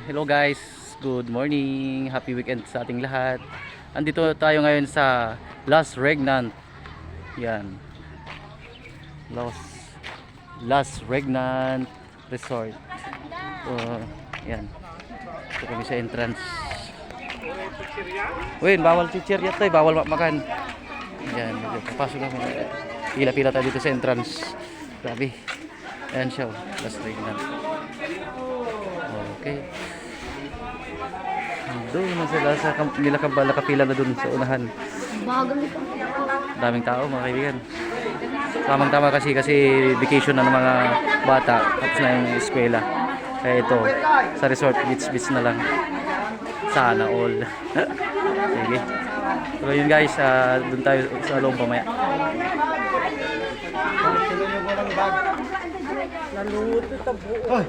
Hello guys, good morning, happy weekend sa ating lahat. Andito tayo ngayon sa Las Regnant. Yan, Las Regnant Resort. Yan, ito kami sa entrance. Uy, bawal chichirya tayo, bawal makan. Yan, papasok na muna. Pila-pila tayo dito sa entrance. Grabe. Ayan siya, Las Regnant. Okay. Doon na sila sa nakapila na doon sa unahan. Daming tao mga kaibigan. Tamang tama kasi vacation na ng mga bata tapos na yung eskwela. Kaya ito sa resort beach na lang. Sana all. Sige. So yun guys, doon tayo sa loob mamaya. Naluto ta buo.